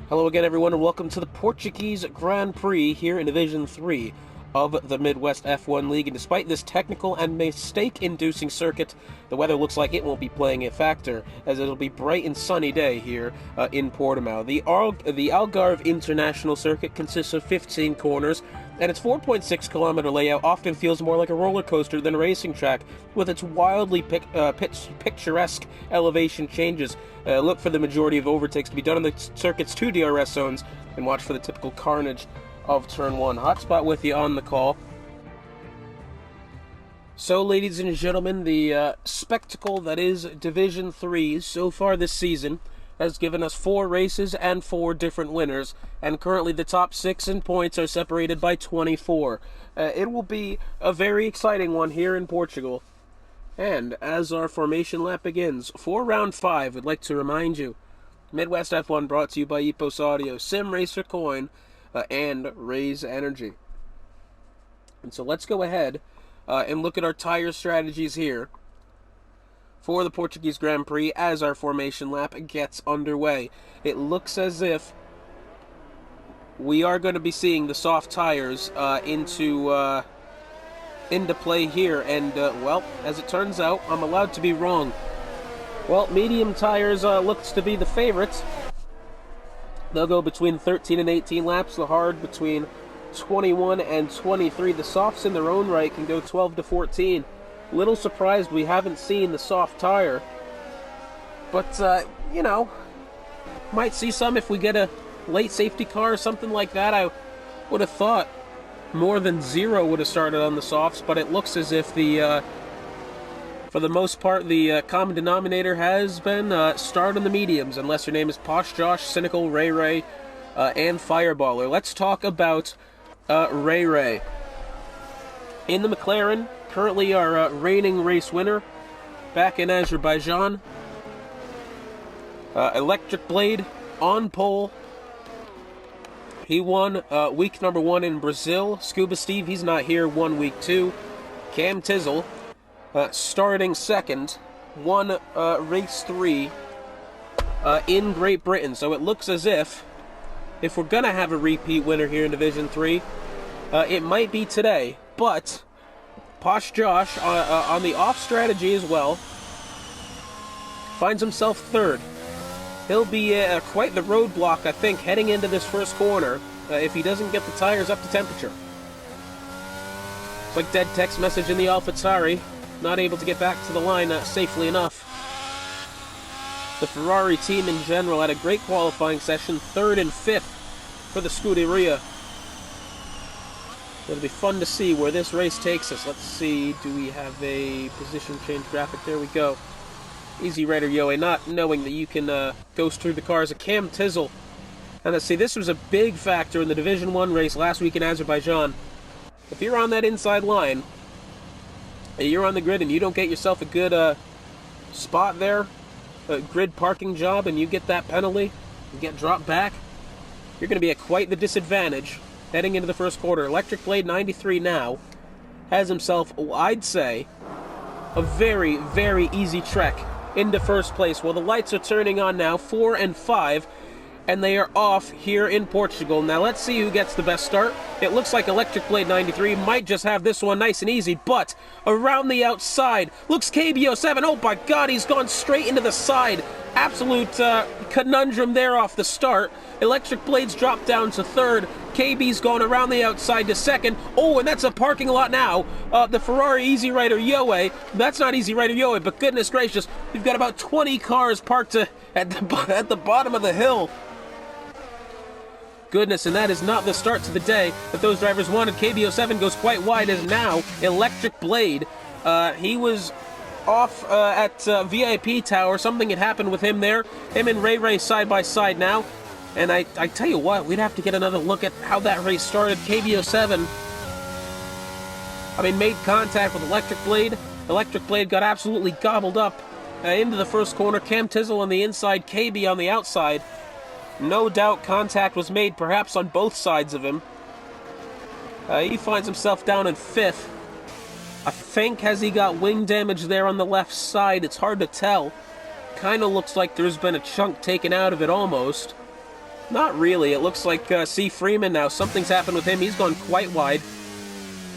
Hello again, everyone, and welcome to the Portuguese Grand Prix here in Division 3 of the Midwest F1 League. And despite this technical and mistake-inducing circuit, the weather looks like it won't be playing a factor, as it'll be bright and sunny day here in Portimao. The Algarve International Circuit consists of 15 corners, and its 4.6-kilometer layout often feels more like a roller coaster than a racing track, with its wildly picturesque elevation changes. Look for the majority of overtakes to be done on the circuit's 2 DRS zones, and watch for the typical carnage of Turn 1. Hotspot with you on the call. So, ladies and gentlemen, the spectacle that is Division 3 so far this season has given us 4 races and 4 different winners, and currently the top 6 in points are separated by 24. It will be a very exciting one here in Portugal. And as our formation lap begins, for round 5, we'd like to remind you, Midwest F1 brought to you by Epos Audio, Sim Racer Coin, and Raise Energy. And so let's go ahead and look at our tire strategies here for the Portuguese Grand Prix as our formation lap gets underway. It looks as if we are going to be seeing the soft tires into play here, and well, as it turns out, I'm allowed to be wrong. Well, medium tires looks to be the favorites. They'll go between 13 and 18 laps, the hard between 21 and 23. The softs in their own right can go 12 to 14. Little surprised we haven't seen the soft tire, but you know, might see some if we get a late safety car or something like that. I would have thought more than 0 would have started on the softs, but it looks as if the for the most part the common denominator has been starred on the mediums, unless your name is Posh Josh, Cynical, Ray Ray, and Fireballer. Let's talk about Ray Ray. In the McLaren, currently our reigning race winner back in Azerbaijan. Electric Blade on pole. He won week number 1 in Brazil. Scuba Steve, he's not here, won week 2. Cam Tizzle, starting second, won race 3 in Great Britain. So it looks as if we're going to have a repeat winner here in Division 3, it might be today. But Posh Josh, on the off strategy as well, finds himself third. He'll be quite the roadblock, I think, heading into this first corner if he doesn't get the tires up to temperature. It's like dead text message in the AlphaTauri, not able to get back to the line safely enough. The Ferrari team in general had a great qualifying session, 3rd and 5th for the Scuderia. It'll be fun to see where this race takes us. Let's see, do we have a position change graphic? There we go. Easy Rider Yoe, not knowing that you can go through the cars of Cam Tizzle. And let's see, this was a big factor in the Division 1 race last week in Azerbaijan. If you're on that inside line, you're on the grid and you don't get yourself a good spot there, a grid parking job, and you get that penalty, you get dropped back, you're going to be at quite the disadvantage heading into the first quarter. Electric Blade 93 now has himself, I'd say, a very, very easy trek into first place. Well, the lights are turning on now, 4 and 5, and they are off here in Portugal. Now let's see who gets the best start. It looks like Electric Blade 93 might just have this one nice and easy, but around the outside looks KBO7. Oh my god, he's gone straight into the side. Absolute conundrum there off the start. Electric Blade's dropped down to 3rd. KB's going around the outside to 2nd. Oh, and that's a parking lot now. The Ferrari Easy Rider Yoe. That's not Easy Rider Yoe, but goodness gracious, we've got about 20 cars parked at the bottom of the hill. Goodness, and that is not the start to the day that those drivers wanted. KBO7 goes quite wide as now Electric Blade. He was off at VIP Tower. Something had happened with him there. Him and Ray Ray side by side now. And I tell you what, we'd have to get another look at how that race started. KBO7, made contact with Electric Blade. Electric Blade got absolutely gobbled up into the first corner. Cam Tizzle on the inside, KB on the outside. No doubt contact was made, perhaps on both sides of him. He finds himself down in 5th. I think, has he got wing damage there on the left side? It's hard to tell. Kind of looks like there's been a chunk taken out of it almost. Not really. It looks like C. Freeman now. Something's happened with him. He's gone quite wide.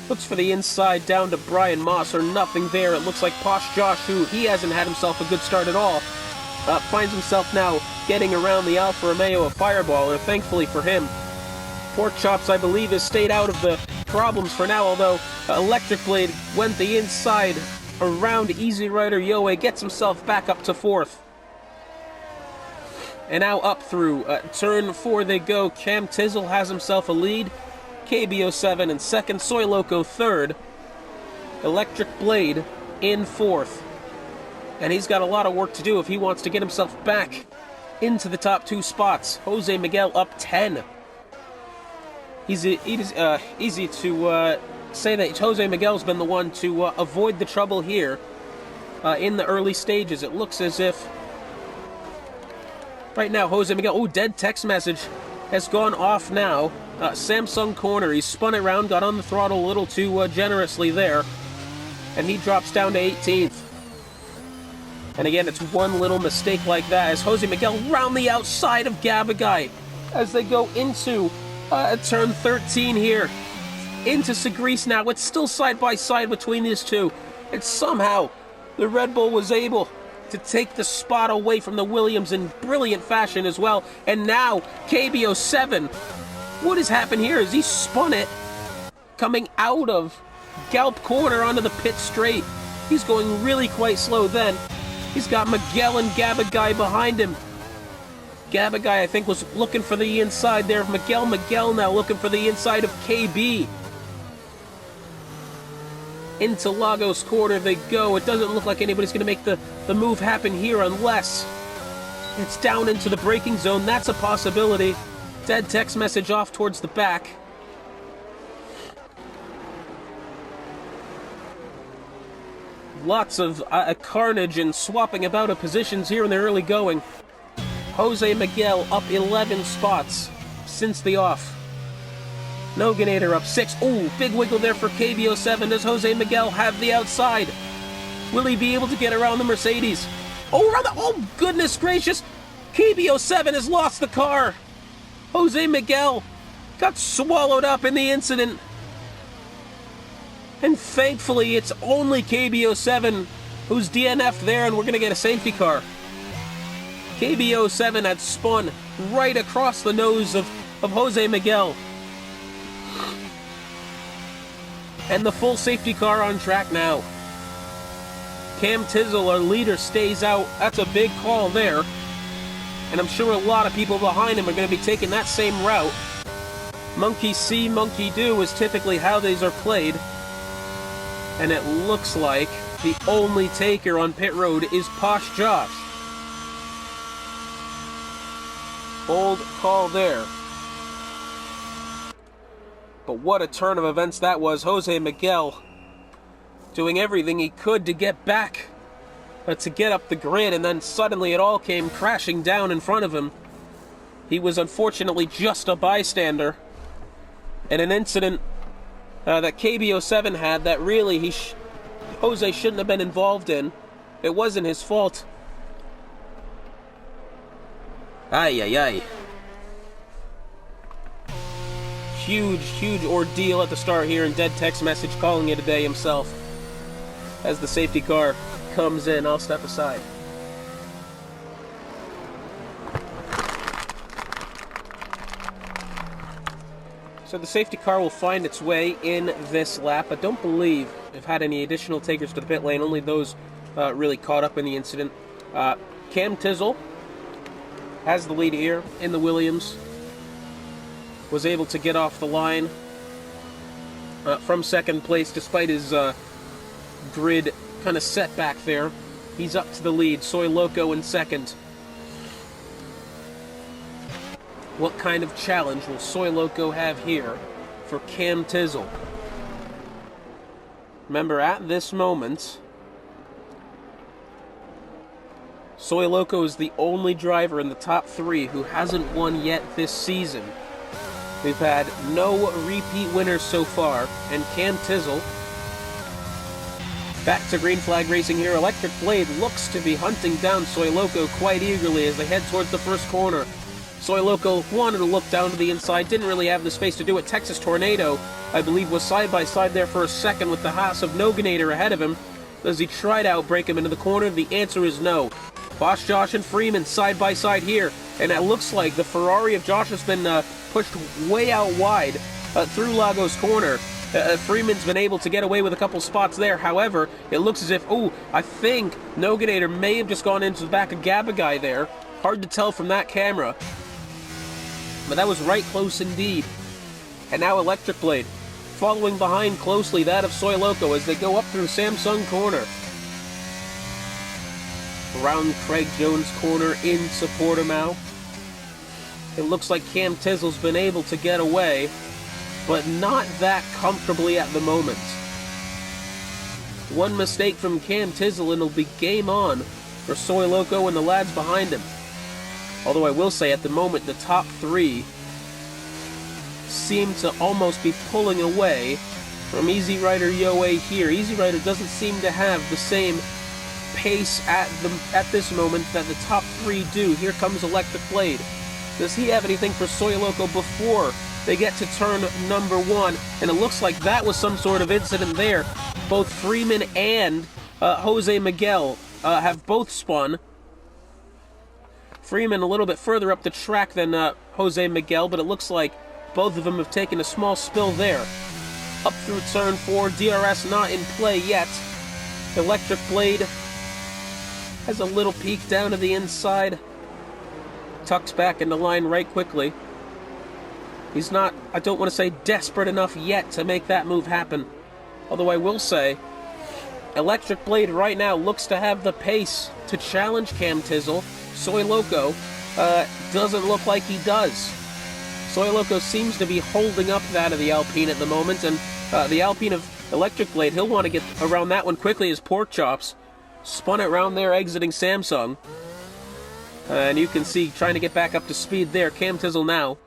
Looks for the inside down to Brian Moss, or nothing there. It looks like Posh Josh, who he hasn't had himself a good start at all, finds himself now getting around the Alfa Romeo of Fireballer, thankfully for him. Pork Chops, I believe, has stayed out of the problems for now, although Electric Blade went the inside around Easy Rider Yoe, gets himself back up to 4th. And now up through turn 4 they go. Cam Tizzle has himself a lead. KBO7 in 2nd. Soy Loco 3rd. Electric Blade in 4th. And he's got a lot of work to do if he wants to get himself back into the top 2 spots. Jose Miguel up 10. It is easy to say that Jose Miguel's been the one to avoid the trouble here in the early stages. It looks as if right now Jose Miguel, dead text message has gone off now. Samsung corner, he spun it around, got on the throttle a little too generously there, and he drops down to 18th. And again, it's one little mistake like that as Jose Miguel round the outside of Gabagai as they go into turn 13 here. Into Segris now. It's still side by side between these two. And somehow the Red Bull was able to take the spot away from the Williams in brilliant fashion as well. And now KBO7. What has happened here is he spun it coming out of Galp corner onto the pit straight. He's going really quite slow then. He's got Miguel and Gabagai behind him. Gabagai, I think, was looking for the inside there. Miguel now looking for the inside of KB. Into Lagos corner they go. It doesn't look like anybody's going to make the move happen here unless it's down into the braking zone. That's a possibility. Dead text message off towards the back. Lots of carnage and swapping about of positions here in the early going. Jose Miguel up 11 spots since the off. Noganator up 6. Ooh, big wiggle there for KBO7. Does Jose Miguel have the outside? Will he be able to get around the Mercedes? Oh, goodness gracious. KBO7 has lost the car. Jose Miguel got swallowed up in the incident. And thankfully, it's only KBO7 who's DNF'd there, and we're going to get a safety car. KBO7 had spun right across the nose of Jose Miguel. And the full safety car on track now. Cam Tizzle, our leader, stays out. That's a big call there. And I'm sure a lot of people behind him are going to be taking that same route. Monkey see, monkey do is typically how these are played. And it looks like the only taker on pit road is Posh Josh. Bold call there. But what a turn of events that was. Jose Miguel doing everything he could to get back, to get up the grid, and then suddenly it all came crashing down in front of him. He was unfortunately just a bystander in an incident that KBO7 had that really Jose shouldn't have been involved in. It wasn't his fault. Ay. Huge ordeal at the start here, and dead text message calling it a day himself. As the safety car comes in, I'll step aside. So the safety car will find its way in this lap. I don't believe they've had any additional takers to the pit lane, only those really caught up in the incident. Cam Tizzle has the lead here in the Williams. Was able to get off the line from second place despite his grid kind of setback there. He's up to the lead. Soy Loco in second. What kind of challenge will Soy Loco have here for Cam Tizzle? Remember, at this moment, Soy Loco is the only driver in the top 3 who hasn't won yet this season. We've had no repeat winners so far, and Cam Tizzle, back to green flag racing here. Electric Blade looks to be hunting down Soy Loco quite eagerly as they head towards the first corner. Soy Loco wanted to look down to the inside, didn't really have the space to do it. Texas Tornado, I believe, was side by side there for a second with the Haas of Noganator ahead of him. Does he try to outbreak him into the corner? The answer is no. Boss Josh and Freeman side by side here, and it looks like the Ferrari of Josh has been pushed way out wide through Lago's corner. Freeman's been able to get away with a couple spots there. However, it looks as if, I think Noganator may have just gone into the back of Gabagai there. Hard to tell from that camera. But that was right close indeed. And now Electric Blade, following behind closely that of Soy Loco as they go up through Samsung corner. Around Craig Jones corner into Portimao. It looks like Cam Tizzle's been able to get away, but not that comfortably at the moment. One mistake from Cam Tizzle and it'll be game on for Soy Loco and the lads behind him. Although I will say at the moment the top three seem to almost be pulling away from Easy Rider Yoe here. Easy Rider doesn't seem to have the same pace at this moment that the top three do. Here comes Electric Blade. Does he have anything for Soy Loco before they get to turn number one? And it looks like that was some sort of incident there. Both Freeman and Jose Miguel have both spun. Freeman a little bit further up the track than Jose Miguel, but it looks like both of them have taken a small spill there. Up through turn 4, DRS not in play yet. Electric Blade has a little peek down to the inside. Tucks back into line right quickly. He's not, I don't want to say desperate enough yet to make that move happen. Although I will say, Electric Blade right now looks to have the pace to challenge Cam Tizzle. Soy Loco doesn't look like he does. Soy Loco seems to be holding up that of the Alpine at the moment, and the Alpine of Electric Blade, he'll want to get around that one quickly as Pork Chops spun it round there exiting Samsung. And you can see trying to get back up to speed there. Cam Tizzle now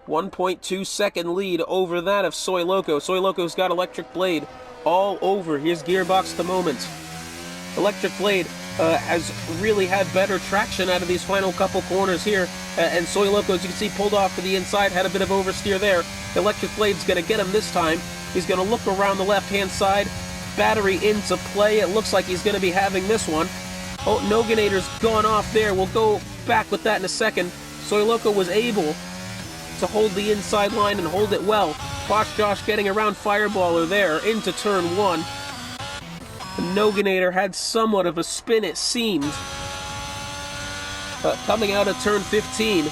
1.2 second lead over that of Soy Loco. Soy Loco's got Electric Blade all over his gearbox at the moment. Electric Blade has really had better traction out of these final couple corners here. And Soy Loco, as you can see, pulled off to the inside, had a bit of oversteer there. Electric Blade's going to get him this time. He's going to look around the left-hand side. Battery into play. It looks like he's going to be having this one. Oh, Noganator's gone off there. We'll go back with that in a second. Soy Loco was able to hold the inside line and hold it well. Boss Josh getting around Fireballer there into turn 1. Noganator had somewhat of a spin, it seemed. Coming out of turn 15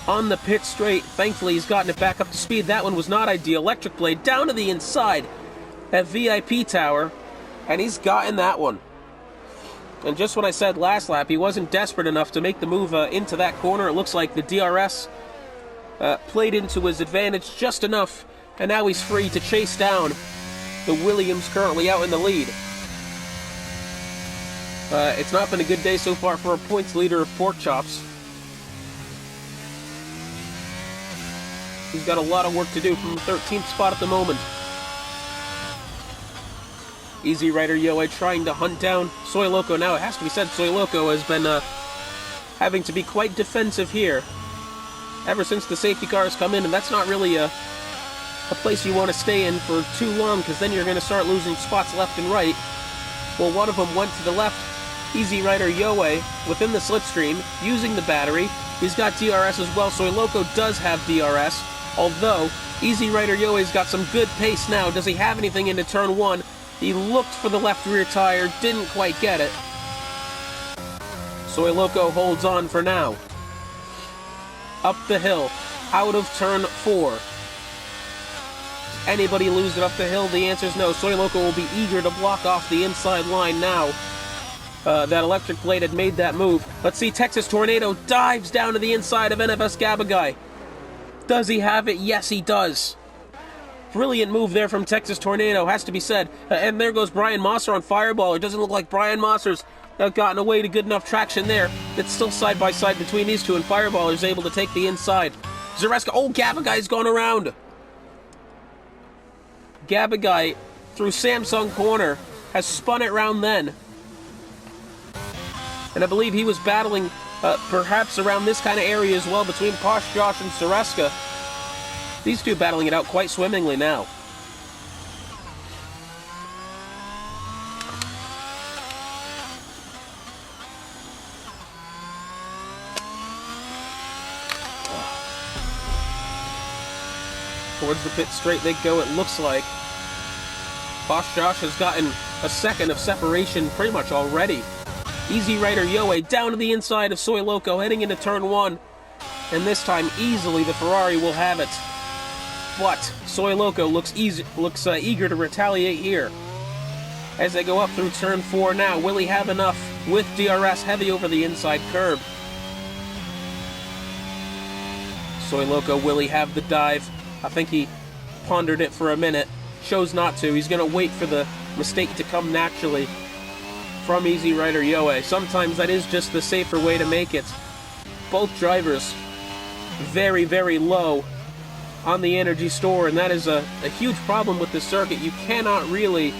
on the pit straight. Thankfully, he's gotten it back up to speed. That one was not ideal. Electric Blade down to the inside at VIP Tower, and he's gotten that one. And just what I said last lap, he wasn't desperate enough to make the move into that corner. It looks like the DRS played into his advantage just enough, and now he's free to chase down the Williams currently out in the lead. It's not been a good day so far for a points leader of Pork Chops. He's got a lot of work to do from the 13th spot at the moment. Easy Rider Yoe trying to hunt down Soy Loco. Now, it has to be said, Soy Loco has been having to be quite defensive here ever since the safety cars come in, and that's not really a place you want to stay in for too long, because then you're going to start losing spots left and right. Well, one of them went to the left. Easy Rider Yoe within the slipstream, using the battery. He's got DRS as well. Soy Loco does have DRS, although Easy Rider Yoe's got some good pace now. Does he have anything into turn 1? He looked for the left rear tire, didn't quite get it. Soy Loco holds on for now. Up the hill, out of turn 4. Anybody lose it up the hill? The answer is no. Soy Loco will be eager to block off the inside line now. That Electric Blade had made that move. Let's see, Texas Tornado dives down to the inside of NFS Gabagai. Does he have it? Yes, he does. Brilliant move there from Texas Tornado, has to be said. And there goes Brian Mosser on Fireball. It doesn't look like Brian Mosser's gotten away to good enough traction there. It's still side by side between these two, and Fireballer's able to take the inside. Zareska, oh, Gabagai's gone around. Gabagai, through Samsung corner, has spun it round then. And I believe he was battling perhaps around this kind of area as well between Posh Josh and Zareska. These two battling it out quite swimmingly now. Towards the pit straight they go, it looks like. Posh Josh has gotten a second of separation pretty much already. Easy Rider Yoe down to the inside of Soy Loco, heading into turn 1. And this time, easily, the Ferrari will have it. But Soy Loco looks eager to retaliate here. As they go up through turn 4 now, will he have enough with DRS heavy over the inside curb? Soy Loco, will he have the dive? I think he pondered it for a minute. Chose not to. He's going to wait for the mistake to come naturally from Easy Rider Yoe. Sometimes that is just the safer way to make it. Both drivers very, very low on the energy store, and that is a huge problem with this circuit. You cannot really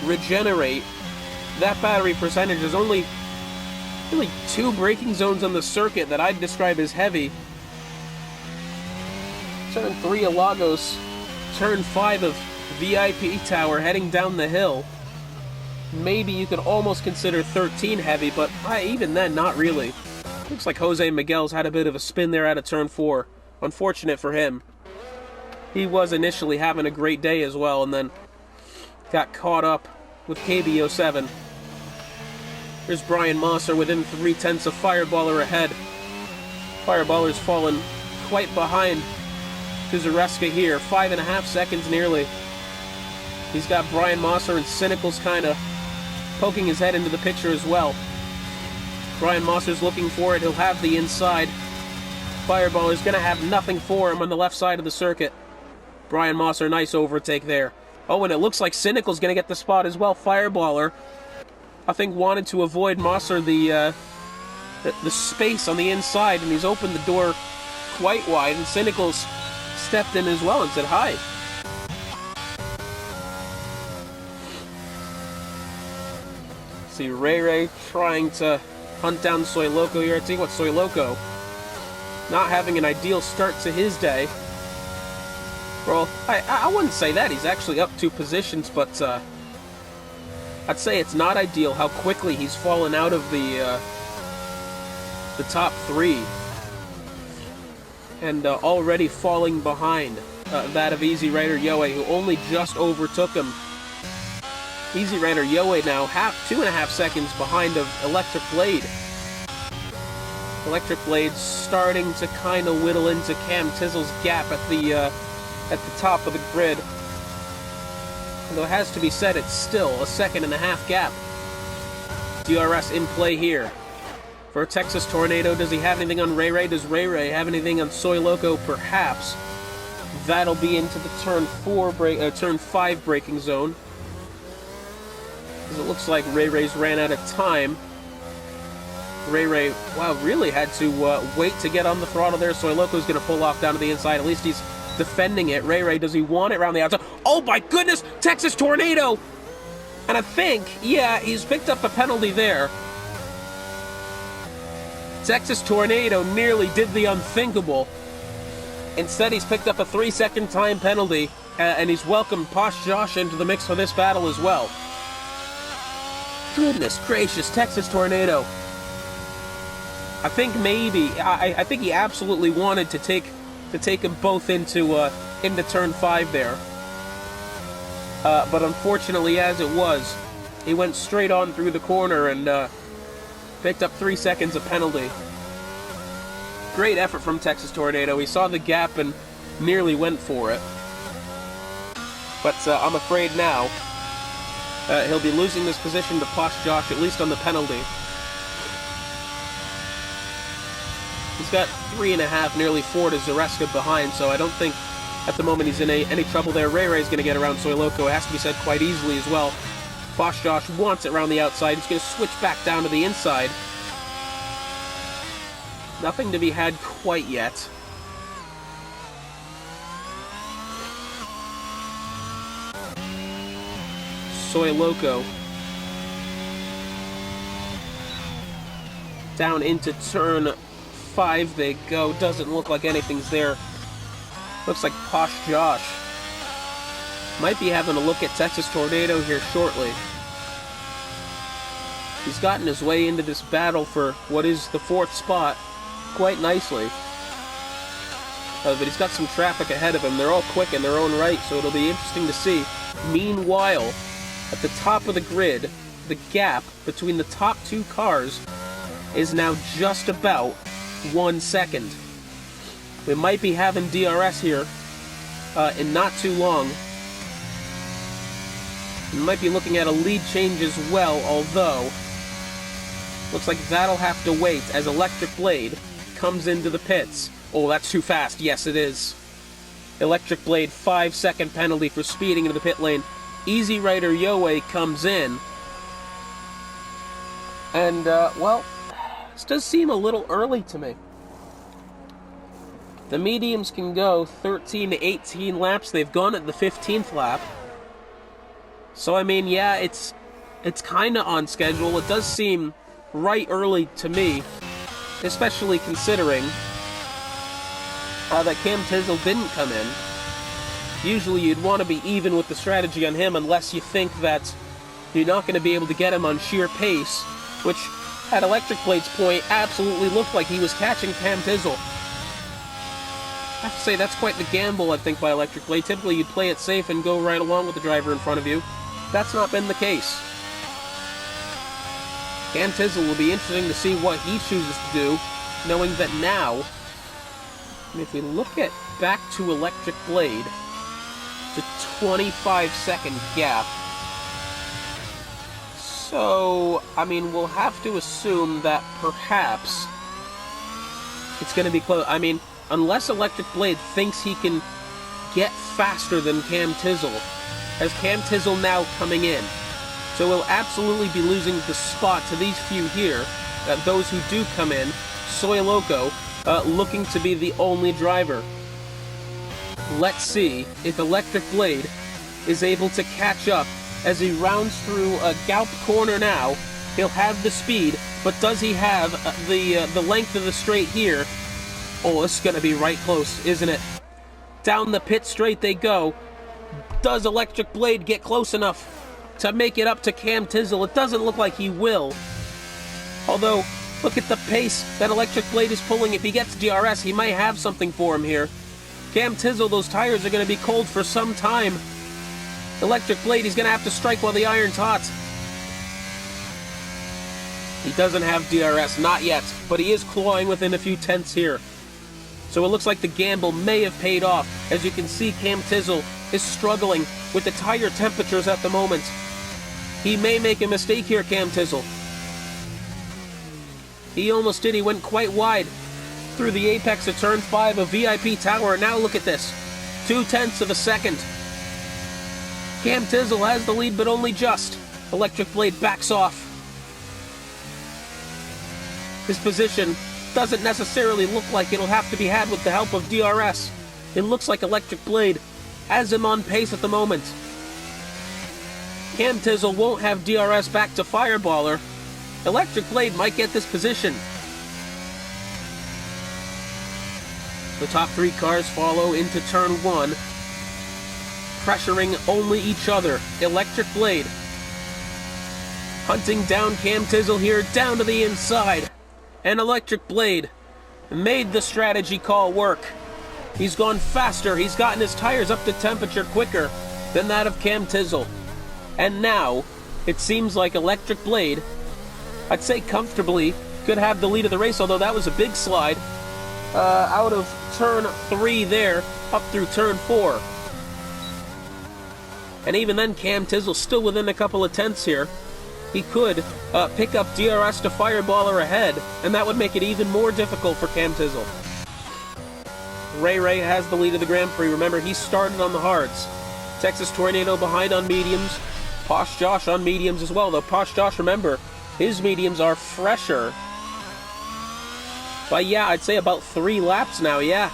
regenerate that battery percentage. There's only really 2 braking zones on the circuit that I'd describe as heavy. Turn 3 of Lagos, turn 5 of VIP Tower heading down the hill. Maybe you could almost consider 13 heavy, but even then, not really. Looks like Jose Miguel's had a bit of a spin there out of turn 4. Unfortunate for him. He was initially having a great day as well, and then got caught up with KB07. Here's Brian Mosser within 3/10 of Fireballer ahead. Fireballer's fallen quite behind to Zareska here. 5.5 seconds nearly. He's got Brian Mosser and Cynical's kind of poking his head into the picture as well. Brian Mosser's looking for it. He'll have the inside. Fireballer's going to have nothing for him on the left side of the circuit. Brian Mosser, nice overtake there. Oh, and it looks like Cynical's going to get the spot as well. Fireballer, I think, wanted to avoid Mosser the space on the inside, and he's opened the door quite wide, and Cynical's stepped in as well and said hi. See Ray trying to hunt down Soy Loco here. I tell you what, Soy Loco not having an ideal start to his day. Well, I wouldn't say that. He's actually up 2 positions, but I'd say it's not ideal how quickly he's fallen out of the top 3. And already falling behind that of Easy Rider Yoe, who only just overtook him. Easy Rider Yoe now 2.5 seconds behind of Electric Blade. Electric Blade's starting to kind of whittle into Cam Tizzle's gap at the top of the grid. Although it has to be said, it's still a 1.5 gap. DRS in play here. For Texas Tornado, does he have anything on Ray? Does Ray have anything on Soy Loco? Perhaps. That'll be into the turn 5 braking zone. Because it looks like Ray's ran out of time. Ray, wow, really had to wait to get on the throttle there. Soy Loco's going to pull off down to the inside. At least he's defending it. Ray, does he want it around the outside? Oh my goodness! Texas Tornado! And I think, yeah, he's picked up a penalty there. Texas Tornado nearly did the unthinkable. Instead, he's picked up a 3-second time penalty, and he's welcomed Posh Josh into the mix for this battle as well. Goodness gracious, Texas Tornado. I think maybe, I think he absolutely wanted to take them both into turn 5 there. But unfortunately, as it was, he went straight on through the corner and picked up 3 seconds of penalty. Great effort from Texas Tornado. He saw the gap and nearly went for it. But I'm afraid now he'll be losing this position to Posh Josh, at least on the penalty. He's got 3.5, nearly 4 to Zareska behind, so I don't think at the moment he's in any trouble there. Ray's going to get around Soy Loco. It has to be said quite easily as well. Posh Josh wants it around the outside. He's going to switch back down to the inside. Nothing to be had quite yet. Soy Loco Down into turn 5 they go. Doesn't look like anything's there. Looks like Posh Josh might be having a look at Texas Tornado here shortly. He's gotten his way into this battle for what is the 4th spot quite nicely. But he's got some traffic ahead of him. They're all quick in their own right, so it'll be interesting to see. Meanwhile, at the top of the grid, the gap between the top 2 cars is now just about 1 second. We might be having DRS here in not too long. We might be looking at a lead change as well, although looks like that'll have to wait as Electric Blade comes into the pits. Oh, that's too fast. Yes, it is. Electric Blade, 5-second penalty for speeding into the pit lane. Easy Rider Yoei comes in. And, well, this does seem a little early to me. The mediums can go 13 to 18 laps. They've gone at the 15th lap. So, I mean, yeah, it's kind of on schedule. It does seem right early to me, especially considering that Cam Tizzle didn't come in. Usually you'd want to be even with the strategy on him unless you think that you're not going to be able to get him on sheer pace, which, at Electric Blade's point, absolutely looked like he was catching Cam Tizzle. I have to say, that's quite the gamble, I think, by Electric Blade. Typically, you'd play it safe and go right along with the driver in front of you. That's not been the case. Cam Tizzle will be interesting to see what he chooses to do, knowing that now, if we look at back to Electric Blade, it's a 25-second gap. So, I mean, we'll have to assume that perhaps it's going to be close. I mean, unless Electric Blade thinks he can get faster than Cam Tizzle, as Cam Tizzle now coming in. So we'll absolutely be losing the spot to these few here, those who do come in. Soy Loco, looking to be the only driver. Let's see if Electric Blade is able to catch up as he rounds through Galp Corner now. He'll have the speed, but does he have the length of the straight here? Oh, this is going to be right close, isn't it? Down the pit straight they go. Does Electric Blade get close enough to make it up to Cam Tizzle? It doesn't look like he will. Although, look at the pace that Electric Blade is pulling. If he gets DRS, he might have something for him here. Cam Tizzle, those tires are going to be cold for some time. Electric Blade, he's going to have to strike while the iron's hot. He doesn't have DRS, not yet, but he is clawing within a few tenths here. So it looks like the gamble may have paid off. As you can see, Cam Tizzle is struggling with the tire temperatures at the moment. He may make a mistake here, Cam Tizzle. He almost did. He went quite wide through the apex of turn 5 of VIP Tower. Now look at this. 0.2 of a second. Cam Tizzle has the lead, but only just. Electric Blade backs off. His position doesn't necessarily look like it'll have to be had with the help of DRS. It looks like Electric Blade has him on pace at the moment. Cam Tizzle won't have DRS back to Fireballer. Electric Blade might get this position. The top 3 cars follow into turn 1, pressuring only each other. Electric Blade hunting down Cam Tizzle here, down to the inside. And Electric Blade made the strategy call work. He's gone faster. He's gotten his tires up to temperature quicker than that of Cam Tizzle. And now, it seems like Electric Blade, I'd say comfortably, could have the lead of the race, although that was a big slide. Out of turn 3 there, up through turn 4. And even then, Cam Tizzle still within a couple of tenths here. He could pick up DRS to Fireballer ahead, and that would make it even more difficult for Cam Tizzle. Ray has the lead of the Grand Prix. Remember, he started on the hards. Texas Tornado behind on mediums. Posh Josh on mediums as well, though Posh Josh, remember, his mediums are fresher. But yeah, I'd say about 3 laps now, yeah.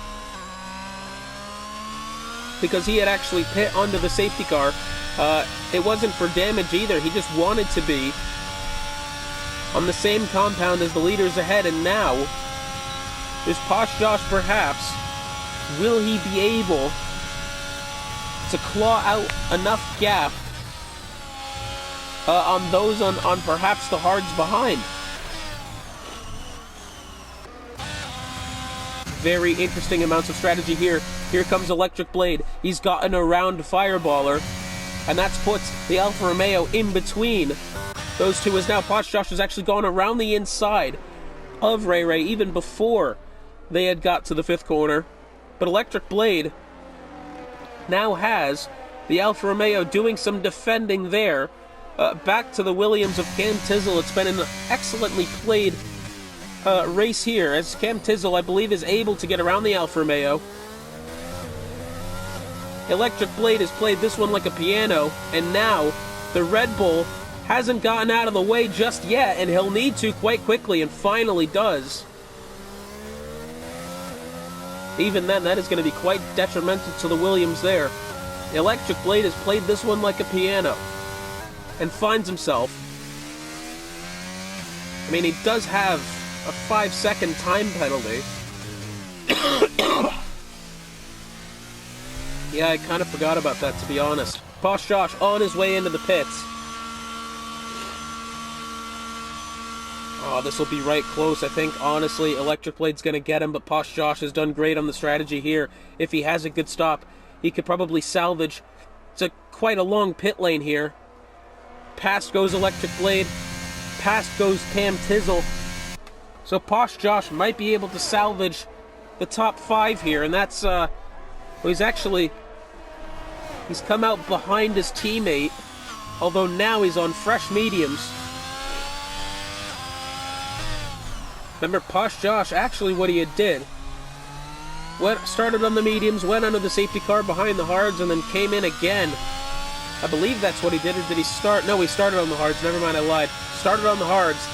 Because he had actually pit onto the safety car. It wasn't for damage either. He just wanted to be on the same compound as the leaders ahead, and now is Posh Josh perhaps. Will he be able to claw out enough gap on those on perhaps the hards behind? Very interesting amounts of strategy here. Here comes Electric Blade. He's gotten around Fireballer, and that's put the Alfa Romeo in between those two, as now Posh Josh has actually gone around the inside of Ray Ray even before they had got to the fifth corner. But Electric Blade now has the Alfa Romeo doing some defending there. Back to the Williams of Cam Tizzle. It's been an excellently played race here, as Cam Tizzle, I believe, is able to get around the Alfa Romeo. Electric Blade has played this one like a piano, and now the Red Bull hasn't gotten out of the way just yet, and he'll need to quite quickly, and finally does. Even then, that is going to be quite detrimental to the Williams there. Electric Blade has played this one like a piano, and finds himself. I mean, he does have a 5-second time penalty. Yeah, I kind of forgot about that, to be honest. Posh Josh on his way into the pits. Oh, this will be right close, I think. Honestly, Electric Blade's going to get him, but Posh Josh has done great on the strategy here. If he has a good stop, he could probably salvage. It's quite a long pit lane here. Past goes Electric Blade. Past goes Cam Tizzle. So Posh Josh might be able to salvage the top 5 here, and that's, well, he's come out behind his teammate, although now he's on fresh mediums. Remember, Posh Josh, actually what he did, started on the mediums, went under the safety car behind the hards, and then came in again. I believe that's what he did, or did he start? No, he started on the hards, never mind, I lied. Started on the hards,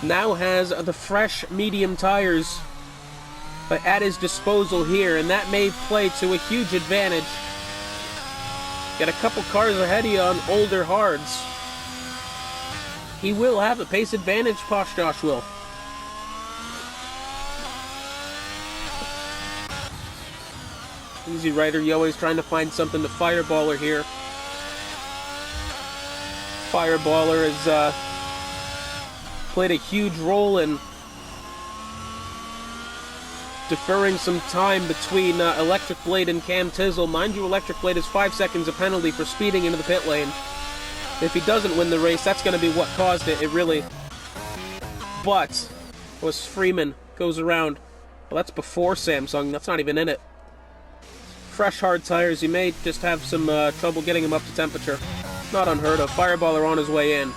now has the fresh medium tires at his disposal here, and that may play to a huge advantage. Got a couple cars ahead of you on older hards. He will have a pace advantage, Posh Josh will. Easy Rider, you always trying to find something to Fireballer here. Fireballer has played a huge role in deferring some time between Electric Blade and Cam Tizzle. Mind you, Electric Blade has 5 seconds of penalty for speeding into the pit lane. If he doesn't win the race, that's going to be what caused it. It really... But, was Freeman goes around. Well, that's before Samsung. That's not even in it. Fresh hard tires. You may just have some trouble getting them up to temperature. Not unheard of. Fireballer on his way in.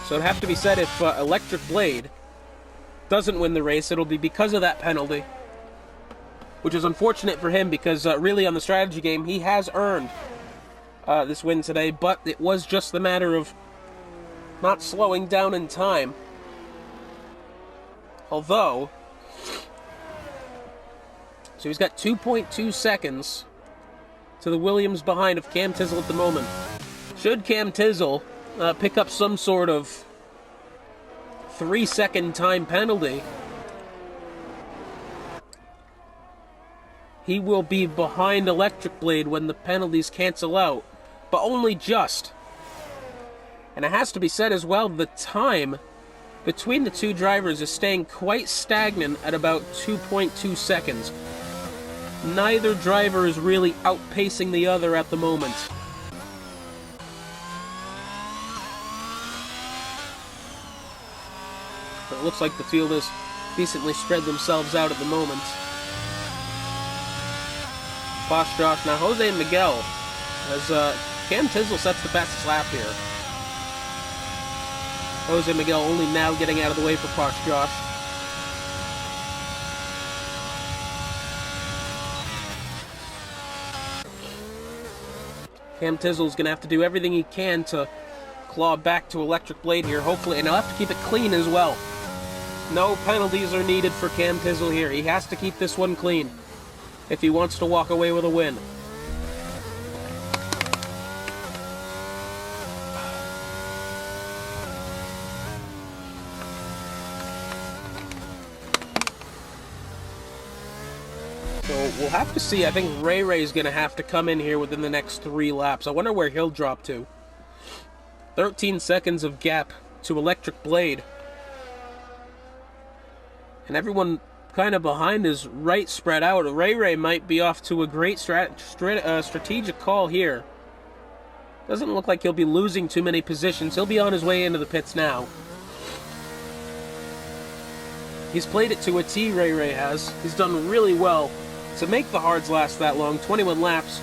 So it'd have to be said, if Electric Blade doesn't win the race, it'll be because of that penalty. Which is unfortunate for him, because really on the strategy game, he has earned this win today, but it was just the matter of not slowing down in time. Although, so he's got 2.2 seconds to the Williams behind of Cam Tizzle at the moment. Should Cam Tizzle pick up some sort of 3-second time penalty, he will be behind Electric Blade when the penalties cancel out, but only just. And it has to be said as well, the time between the two drivers is staying quite stagnant at about 2.2 seconds. Neither driver is really outpacing the other at the moment. But it looks like the field has decently spread themselves out at the moment. Posh Josh, now Jose Miguel, as Cam Tizzle sets the fastest lap here. Jose Miguel only now getting out of the way for Posh Josh. Cam Tizzle's going to have to do everything he can to claw back to Electric Blade here, hopefully, and he'll have to keep it clean as well. No penalties are needed for Cam Tizzle here. He has to keep this one clean if he wants to walk away with a win. So we'll have to see. I think Ray Ray's going to have to come in here within the next 3 laps. I wonder where he'll drop to. 13 seconds of gap to Electric Blade. And everyone kind of behind is right spread out. Ray might be off to a great strategic call here. Doesn't look like he'll be losing too many positions. He'll be on his way into the pits now. He's played it to a T, Ray has. He's done really well to make the hards last that long. 21 laps.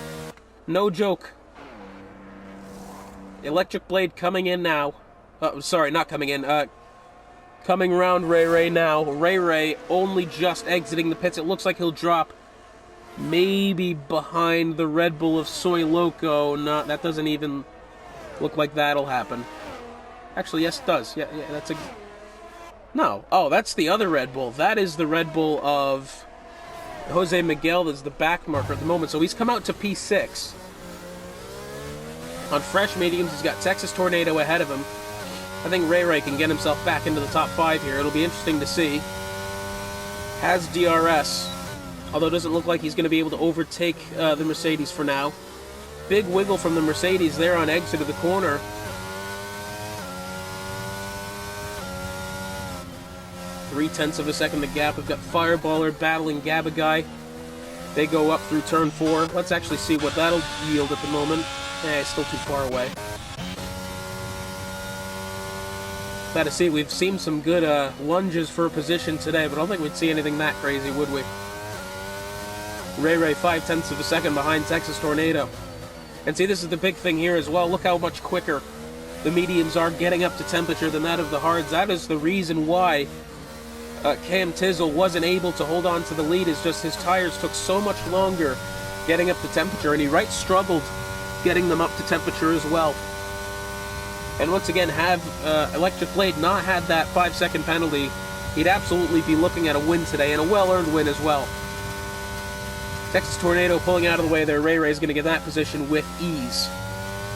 No joke. Electric Blade coming in now. Sorry, not coming in. Coming around Ray now. Ray only just exiting the pits. It looks like he'll drop maybe behind the Red Bull of Soy Loco. No, that doesn't even look like that'll happen. Actually, yes, it does. Yeah, that's a... No. Oh, that's the other Red Bull. That is the Red Bull of Jose Miguel. That's the back marker at the moment. So he's come out to P6. On fresh mediums, he's got Texas Tornado ahead of him. I think Ray can get himself back into the top 5 here. It'll be interesting to see. Has DRS, although it doesn't look like he's going to be able to overtake the Mercedes for now. Big wiggle from the Mercedes there on exit of the corner. Three-tenths of a second the gap. We've got Fireballer battling Gabaguy. They go up through turn 4. Let's actually see what that'll yield at the moment. It's still too far away. Glad to see. We've seen some good lunges for position today, but I don't think we'd see anything that crazy, would we? Ray 5/10 of a second behind Texas Tornado. And see, this is the big thing here as well. Look how much quicker the mediums are getting up to temperature than that of the hards. That is the reason why Cam Tizzle wasn't able to hold on to the lead, is just his tires took so much longer getting up to temperature, and he struggled getting them up to temperature as well. And once again, have Electric Blade not had that 5-second penalty, he'd absolutely be looking at a win today, and a well-earned win as well. Texas Tornado pulling out of the way there. Ray's going to get that position with ease.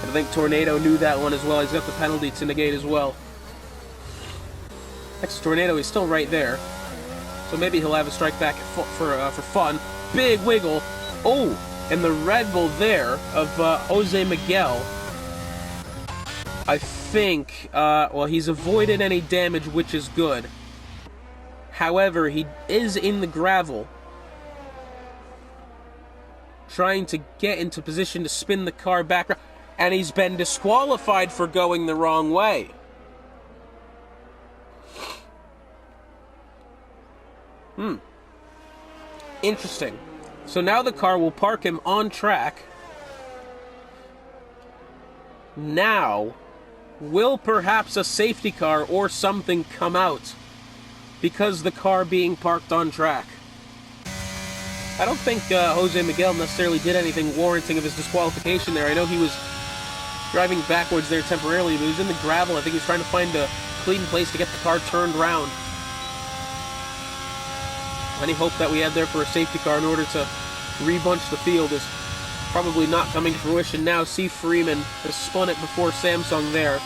And I think Tornado knew that one as well. He's got the penalty to negate as well. Texas Tornado is still right there. So maybe he'll have a strike back for fun. Big wiggle. Oh, and the Red Bull there of Jose Miguel. I think, well, he's avoided any damage, which is good. However, he is in the gravel, trying to get into position to spin the car back, and he's been disqualified for going the wrong way. Interesting. So now the car will park him on track. Now, will perhaps a safety car or something come out because the car being parked on track? I don't think Jose Miguel necessarily did anything warranting of his disqualification there. I know he was driving backwards there temporarily, but he was in the gravel. I think he was trying to find a clean place to get the car turned around. Any hope that we had there for a safety car in order to rebunch the field is probably not coming to fruition now. C. Freeman has spun it before Samsung there.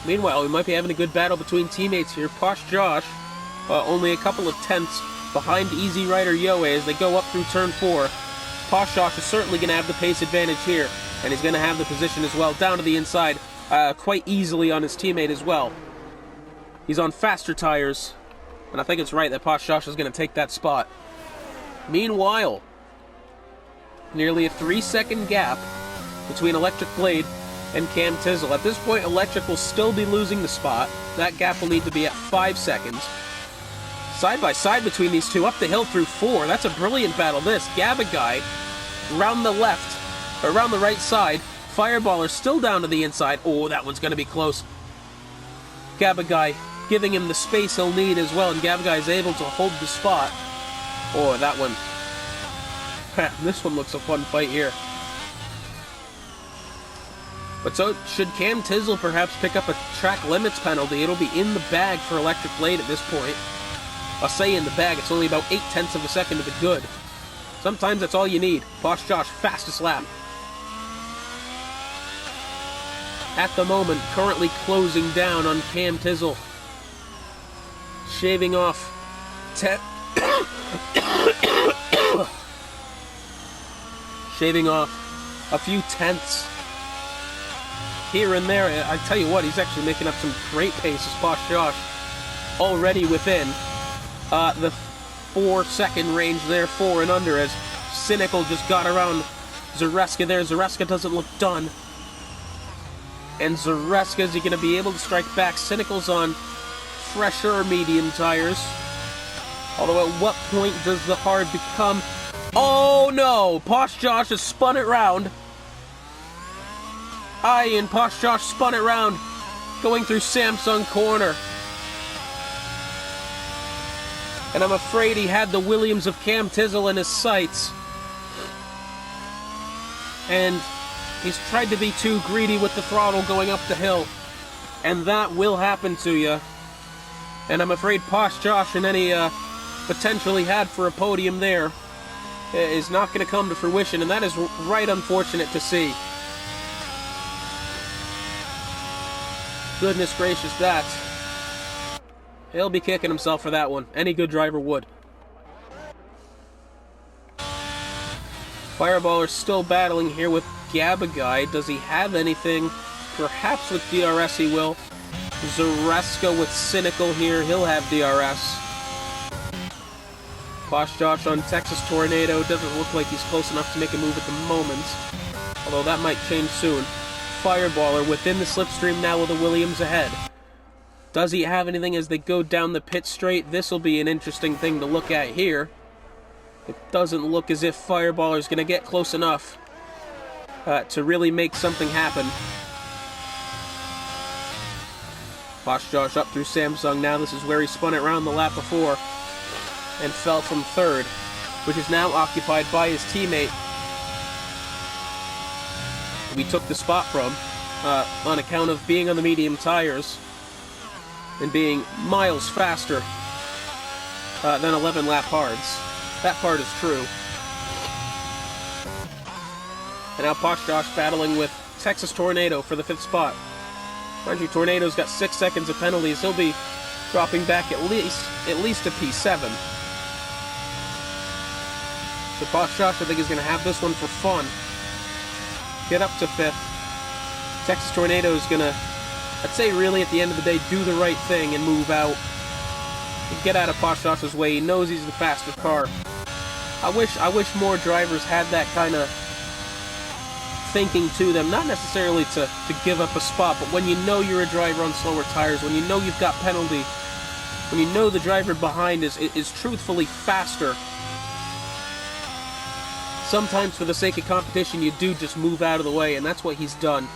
Meanwhile, we might be having a good battle between teammates here. Posh Josh, only a couple of tenths behind Easy Rider Yoe as they go up through turn 4. Posh Josh is certainly going to have the pace advantage here, and he's going to have the position as well, down to the inside quite easily on his teammate as well. He's on faster tires, and I think it's right that Posh Josh is going to take that spot. Meanwhile, nearly a 3-second gap between Electric Blade and Cam Tizzle. At this point, Electric will still be losing the spot. That gap will need to be at 5 seconds. Side by side between these two, up the hill through 4. That's a brilliant battle, this. Gabaguy, around the left, or around the right side. Fireballer still down to the inside. Oh, that one's going to be close. Gabaguy giving him the space he'll need as well, and Gabaguy is able to hold the spot. Oh, that one. This one looks a fun fight here. But so, should Cam Tizzle perhaps pick up a track limits penalty, it'll be in the bag for Electric Blade at this point. I'll say in the bag, it's only about 0.8 of a second to the good. Sometimes that's all you need. Posh Josh, fastest lap. At the moment, currently closing down on Cam Tizzle. Shaving off 10 Shaving off a few tenths here and there. I tell you what, he's actually making up some great pace as Posh Josh. Already within the 4-second range there, 4 and under, as Cynical just got around Zareska there. Zareska doesn't look done. And Zareska, is he going to be able to strike back? Cynical's on fresher medium tires. Although at what point does the hard become... Oh no! Posh Josh has spun it round. And Posh Josh spun it round, going through Samsung corner. And I'm afraid he had the Williams of Cam Tizzle in his sights. And he's tried to be too greedy with the throttle going up the hill. And that will happen to you. And I'm afraid Posh Josh and any potential he had for a podium there is not going to come to fruition. And that is right unfortunate to see. Goodness gracious, that. He'll be kicking himself for that one. Any good driver would. Fireballers still battling here with Gabaguy. Does he have anything? Perhaps with DRS he will. Zareska with Cynical here. He'll have DRS. Posh Josh on Texas Tornado. Doesn't look like he's close enough to make a move at the moment. Although that might change soon. Fireballer within the slipstream now with the Williams ahead. Does he have anything as they go down the pit straight? This will be an interesting thing to look at here. It doesn't look as if Fireballer's going to get close enough to really make something happen. Posh Josh up through Samsung now. This is where he spun it around the lap before and fell from third, which is now occupied by his teammate we took the spot from on account of being on the medium tires and being miles faster than 11 lap hards. That part is true. And now Posh Josh battling with Texas Tornado for the 5th spot. Mind you, Tornado's got 6 seconds of penalties. He'll be dropping back at least a P7. So Posh Josh, I think, is going to have this one for fun. Get up to 5th. Texas Tornado is going to, I'd say really at the end of the day, do the right thing and move out. Get out of Posh Josh's way. He knows he's the faster car. I wish more drivers had that kind of thinking to them. Not necessarily to give up a spot, but when you know you're a driver on slower tires, when you know you've got penalty, when you know the driver behind is truthfully faster, sometimes for the sake of competition, you do just move out of the way, and that's what he's done.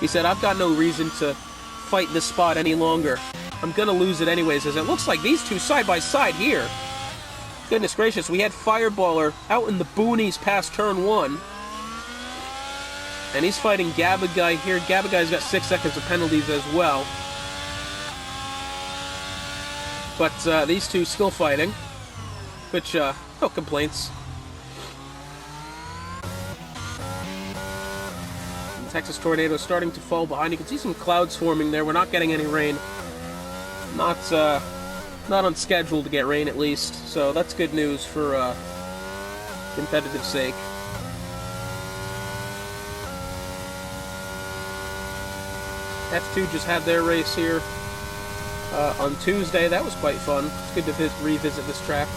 He said, I've got no reason to fight this spot any longer. I'm going to lose it anyways, as it looks like these two side by side here. Goodness gracious, we had Fireballer out in the boonies past turn 1. And he's fighting Gabaguy here. Gabaguy's got 6 seconds of penalties as well. But these two still fighting, which, no complaints. And Texas Tornado starting to fall behind. You can see some clouds forming there. We're not getting any rain. Not on schedule to get rain, at least. So that's good news for competitive sake. F2 just had their race here on Tuesday. That was quite fun. It's good to revisit this track.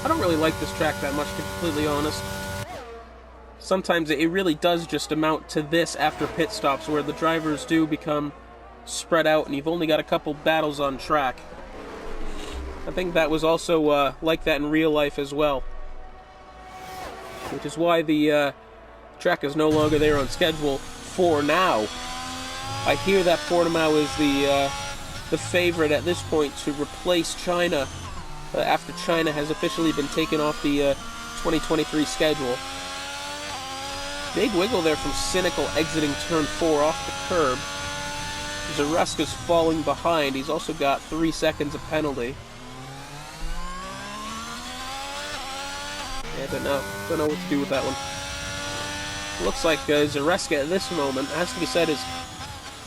I don't really like this track that much, to be completely honest. Sometimes it really does just amount to this after pit stops, where the drivers do become spread out and you've only got a couple battles on track. I think that was also like that in real life as well, which is why the track is no longer there on schedule for now. I hear that Portimao is the favorite at this point to replace China after China has officially been taken off the 2023 schedule. Big wiggle there from Cynical exiting turn 4 off the curb. Zareska's falling behind. He's also got 3 seconds of penalty. Yeah, don't know what to do with that one. Looks like Zareska at this moment, has to be said, is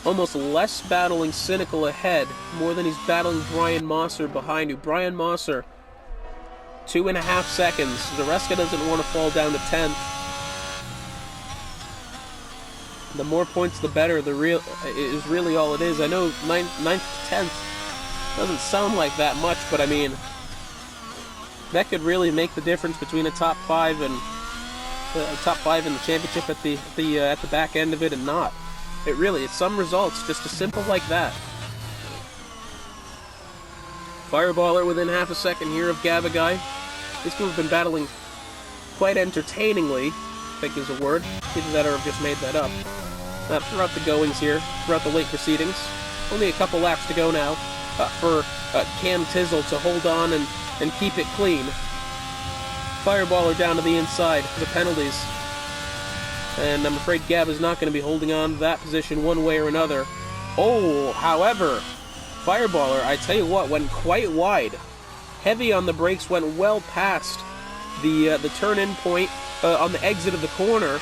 almost less battling Cynical ahead, more than he's battling Brian Mosser behind, who Brian Mosser 2.5 seconds. Zareska doesn't want to fall down to 10th. The more points, the better. Is really all it is. I know 9th to 10th doesn't sound like that much, but I mean, that could really make the difference between a top 5 and top 5 in the championship at the back end of it and not. It really, it's some results just as simple like that. Fireballer within half a second here of Gabagai. These two have been battling quite entertainingly, I think is a word. Either that or I've just made that up. Throughout the goings here, throughout the late proceedings. Only a couple laps to go now for Cam Tizzle to hold on and keep it clean. Fireballer down to the inside for the penalties. And I'm afraid Gab is not going to be holding on to that position one way or another. Oh, however, Fireballer, I tell you what, went quite wide. Heavy on the brakes, went well past the turn-in point on the exit of the corner.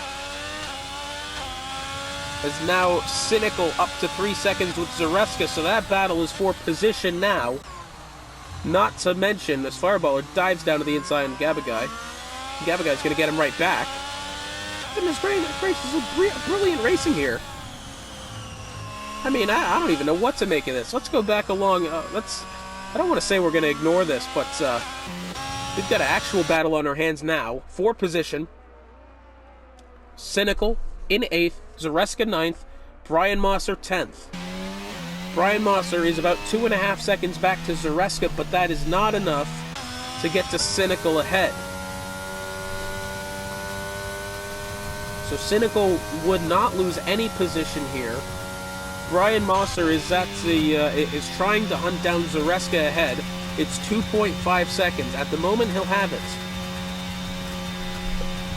Is now Cynical up to 3 seconds with Zareska, so that battle is for position now. Not to mention, as Fireballer dives down to the inside on Gabagai. Gabagai's going to get him right back. Goodness gracious, this is brilliant racing here. I mean, I don't even know what to make of this. Let's go back along. I don't want to say we're going to ignore this, but we've got an actual battle on our hands now. For position. Cynical in 8th, Zareska 9th, Brian Mosser 10th. Brian Mosser is about 2.5 seconds back to Zareska, but that is not enough to get to Cynical ahead. So Cynical would not lose any position here. Brian Mosser is is trying to hunt down Zareska ahead. It's 2.5 seconds. At the moment, he'll have it.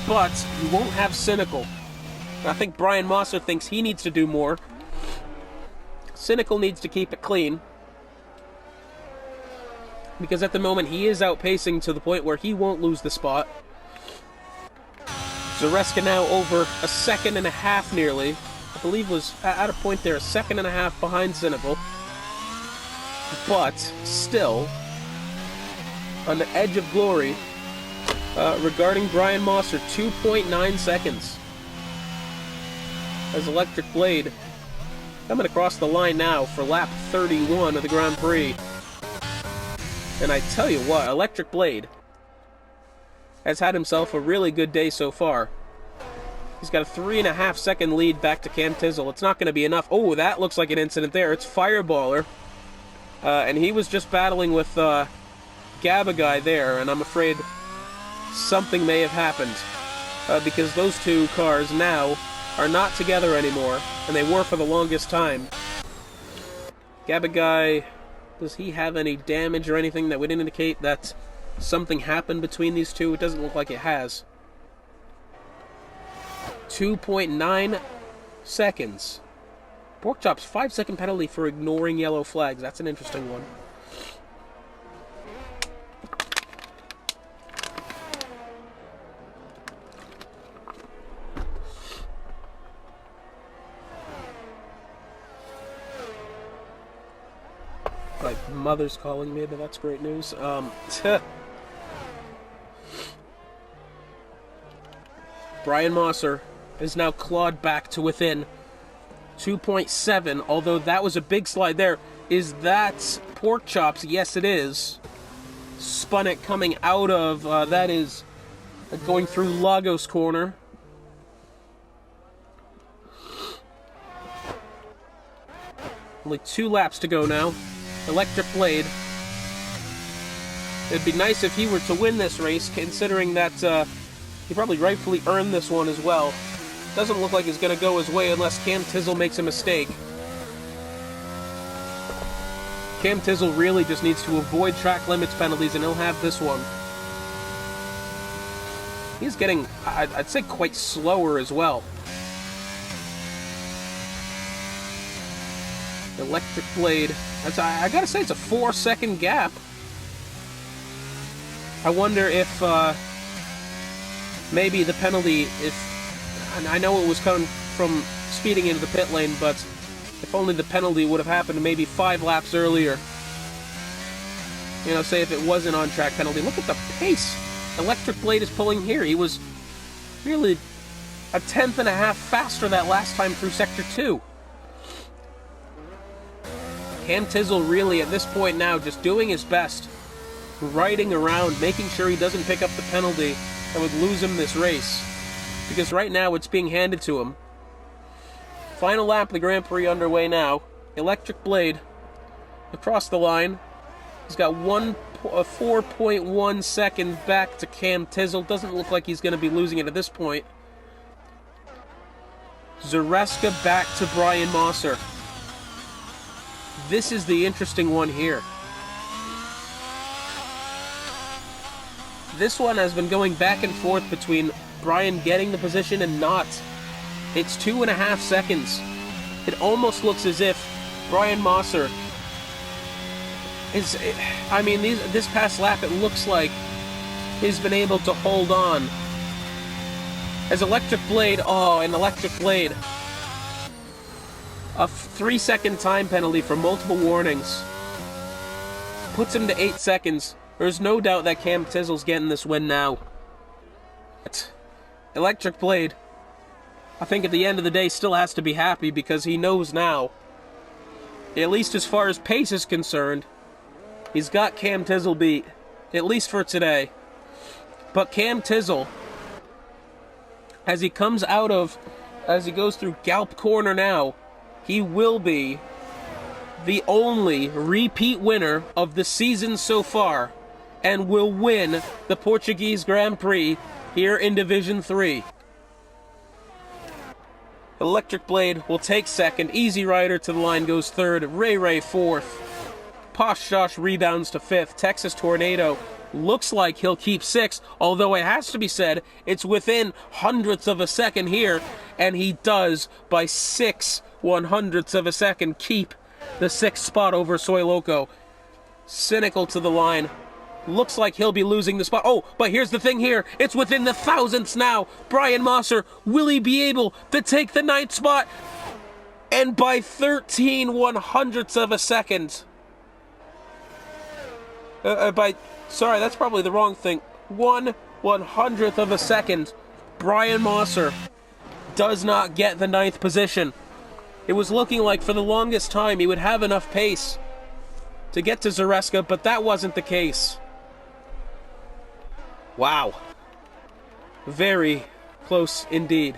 But he won't have Cynical. I think Brian Mosser thinks he needs to do more. Cynical needs to keep it clean. Because at the moment, he is outpacing to the point where he won't lose the spot. Zareska now over a 1.5 seconds nearly. I believe was at a point there, 1.5 seconds behind Cynical. But still, on the edge of glory, regarding Brian Mosser, 2.9 seconds. As Electric Blade coming across the line now for lap 31 of the Grand Prix. And I tell you what, Electric Blade has had himself a really good day so far. He's got a 3.5 second lead back to Cam Tizzle. It's not going to be enough. Oh, that looks like an incident there. It's Fireballer. And he was just battling with Gabagai there, and I'm afraid something may have happened. Because those two cars now are not together anymore, and they were for the longest time. Gabagai, does he have any damage or anything that would indicate that something happened between these two? It doesn't look like it has. 2.9 seconds. Porkchop's 5-second penalty for ignoring yellow flags. That's an interesting one. Like mother's calling me, but that's great news. Brian Mosser is now clawed back to within 2.7, although that was a big slide there. Is that Porkchops? Yes, it is. Spun it coming out of, that is going through Lagos corner. Only 2 laps to go now. Electric Blade. It'd be nice if he were to win this race, considering that he probably rightfully earned this one as well. Doesn't look like it's going to go his way unless Cam Tizzle makes a mistake. Cam Tizzle really just needs to avoid track limits penalties, and he'll have this one. He's getting, I'd say, quite slower as well. Electric Blade. I gotta say, it's a 4-second gap. I wonder if maybe the penalty, and I know it was coming from speeding into the pit lane, but if only the penalty would have happened maybe 5 laps earlier. say if it was an on-track penalty. Look at the pace Electric Blade is pulling here. He was really a tenth and a half faster that last time through Sector 2. Cam Tizzle really, at this point now, just doing his best, riding around, making sure he doesn't pick up the penalty that would lose him this race. Because right now, it's being handed to him. Final lap of the Grand Prix underway now. Electric Blade across the line. He's got 4.1 seconds back to Cam Tizzle. Doesn't look like he's going to be losing it at this point. Zareska back to Brian Mosser. This is the interesting one here. This one has been going back and forth between Brian getting the position and not. It's 2.5 seconds. It almost looks as if Brian Mosser is... I mean, this past lap, it looks like he's been able to hold on. As Electric Blade... Oh, an Electric Blade. A 3-second time penalty for multiple warnings puts him to 8 seconds. There's no doubt that Cam Tizzle's getting this win now. Electric Blade, I think at the end of the day, still has to be happy because he knows now, at least as far as pace is concerned, he's got Cam Tizzle beat, at least for today. But Cam Tizzle, as he goes through Galp Corner now, he will be the only repeat winner of the season so far and will win the Portuguese Grand Prix here in Division 3. Electric Blade will take second. Easy Rider to the line goes third. Ray fourth. Posh Josh rebounds to fifth. Texas Tornado looks like he'll keep sixth, although it has to be said it's within hundredths of a second here, and he does by 0.06 of a second keep the sixth spot over Soy Loco. Cynical to the line. Looks like he'll be losing the spot. Oh, but here's the thing here. It's within the thousandths now. Brian Mosser, will he be able to take the 9th spot? And by 13/100ths of a second. Sorry, that's probably the wrong thing. 1/100th of a second. Brian Mosser does not get the 9th position. It was looking like for the longest time he would have enough pace to get to Zareska, but that wasn't the case. Wow. Very close indeed.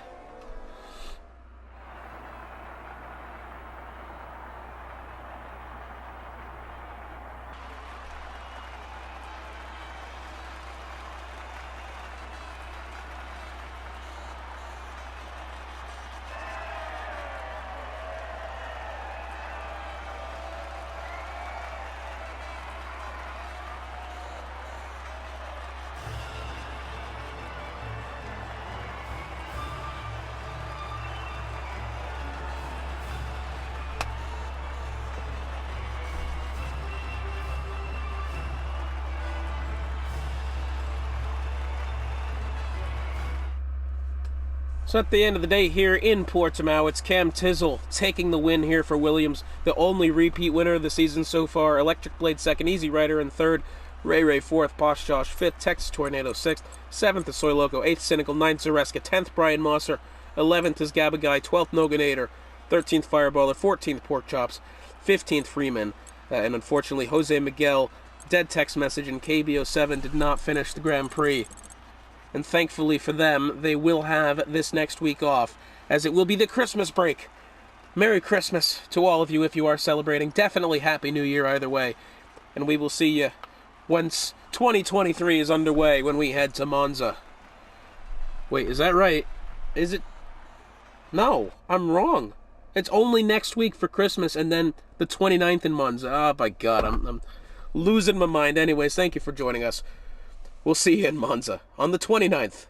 So at the end of the day here in Portimao, it's Cam Tizzle taking the win here for Williams, the only repeat winner of the season so far. Electric Blade second, Easy Rider in third, Ray fourth, Posh Josh fifth, Texas Tornado sixth, 7th is Soy Loco, 8th Cynical, 9th Zareska, 10th Brian Mosser, 11th is Gabagai, 12th Noganator, 13th Fireballer, 14th Pork Chops, 15th Freeman, and unfortunately Jose Miguel, dead text message, and KBO7 did not finish the Grand Prix. And thankfully for them, they will have this next week off, as it will be the Christmas break. Merry Christmas to all of you if you are celebrating. Definitely Happy New Year either way. And we will see you once 2023 is underway when we head to Monza. Wait, is that right? Is it? No, I'm wrong. It's only next week for Christmas and then the 29th in Monza. Oh my God, I'm losing my mind. Anyways, thank you for joining us. We'll see you in Monza on the 29th.